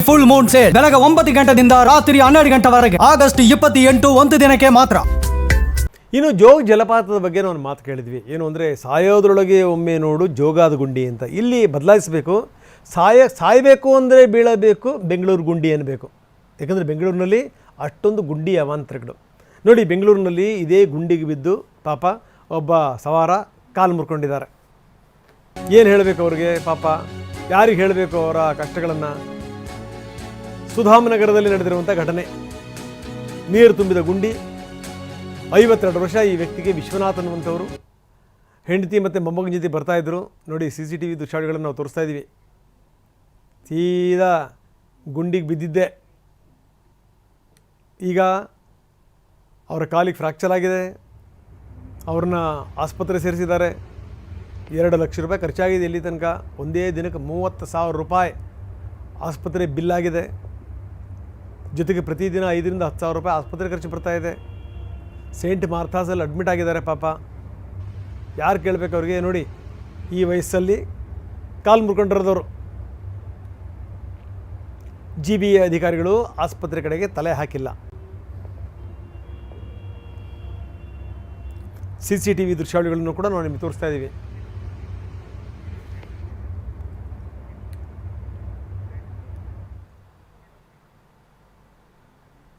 Full Moon sale ಬೆಳಗ್ಗೆ 9 ಗಂಟೆಯಿಂದ ರಾತ್ರಿ 12 ಗಂಟೆವರೆಗೆ ಆಗಸ್ಟ್ 28 ಒಂದು ದಿನಕ್ಕೆ ಮಾತ್ರ. ಇನ್ನು ಜೋಗ ಜಲಪಾತದ ಬಗ್ಗೆ ನಾವು ಒಂದು ಮಾತು ಕೇಳಿದ್ವಿ. ಏನು ಅಂದರೆ ಸಾಯೋದ್ರೊಳಗೆ ಒಮ್ಮೆ ನೋಡು ಜೋಗಾದ ಗುಂಡಿ ಅಂತ. ಇಲ್ಲಿ ಬದಲಾಯಿಸಬೇಕು. ಸಾಯಬೇಕು ಅಂದರೆ ಬೀಳಬೇಕು, ಬೆಂಗಳೂರು ಗುಂಡಿ ಅನ್ನಬೇಕು. ಯಾಕಂದರೆ ಬೆಂಗಳೂರಿನಲ್ಲಿ ಅಷ್ಟೊಂದು ಗುಂಡಿ ಅವಾಂತರಗಳು. ನೋಡಿ, ಬೆಂಗಳೂರಿನಲ್ಲಿ ಇದೇ ಗುಂಡಿಗೆ ಬಿದ್ದು ಪಾಪ ಒಬ್ಬ ಸವಾರ ಕಾಲು ಮುರ್ಕೊಂಡಿದ್ದಾರೆ. ಏನು ಹೇಳಬೇಕು ಅವ್ರಿಗೆ? ಪಾಪ ಯಾರಿಗೆ ಹೇಳಬೇಕು ಅವರ ಕಷ್ಟಗಳನ್ನು? ಸುಧಾಮನಗರದಲ್ಲಿ ನಡೆದಿರುವಂಥ ಘಟನೆ. ನೀರು ತುಂಬಿದ ಗುಂಡಿ. 52 ವರ್ಷ ಈ ವ್ಯಕ್ತಿಗೆ. ವಿಶ್ವನಾಥ್ ಅನ್ನುವಂಥವರು ಹೆಂಡತಿ ಮತ್ತು ಮೊಮ್ಮಗನ ಜೊತೆ ಬರ್ತಾಯಿದ್ರು. ನೋಡಿ, CCTV ದೃಶ್ಯಾವಳಿಗಳನ್ನು ನಾವು ತೋರಿಸ್ತಾ ಇದ್ದೀವಿ. ಸೀದಾ ಗುಂಡಿಗೆ ಬಿದ್ದಿದ್ದೆ. ಈಗ ಅವರ ಕಾಲಿಗೆ ಫ್ರ್ಯಾಕ್ಚರ್ ಆಗಿದೆ. ಅವ್ರನ್ನ ಆಸ್ಪತ್ರೆ ಸೇರಿಸಿದ್ದಾರೆ. 2 ಲಕ್ಷ ರೂಪಾಯಿ ಖರ್ಚಾಗಿದೆ ಇಲ್ಲಿ ತನಕ. ಒಂದೇ ದಿನಕ್ಕೆ 30,000 ರೂಪಾಯಿ ಆಸ್ಪತ್ರೆ ಬಿಲ್ ಆಗಿದೆ. ಜೊತೆಗೆ ಪ್ರತಿದಿನ 5,000 ರಿಂದ 10,000 ರೂಪಾಯಿ ಆಸ್ಪತ್ರೆ ಖರ್ಚು ಬರ್ತಾಯಿದೆ. ಸೇಂಟ್ ಮಾರ್ಥಾಸಲ್ಲಿ ಅಡ್ಮಿಟ್ ಆಗಿದ್ದಾರೆ ಪಾಪ. ಯಾರು ಕೇಳಬೇಕು ಅವ್ರಿಗೆ? ನೋಡಿ, ಈ ವಯಸ್ಸಲ್ಲಿ ಕಾಲು ಮುರ್ಕೊಂಡಿರೋದವರು. GBA ಅಧಿಕಾರಿಗಳು ಆಸ್ಪತ್ರೆ ಕಡೆಗೆ ತಲೆ ಹಾಕಿಲ್ಲ. CCTV ದೃಶ್ಯಾವಳಿಗಳನ್ನು ಕೂಡ ನಾವು ನಿಮಗೆ ತೋರಿಸ್ತಾ ಇದ್ದೀವಿ.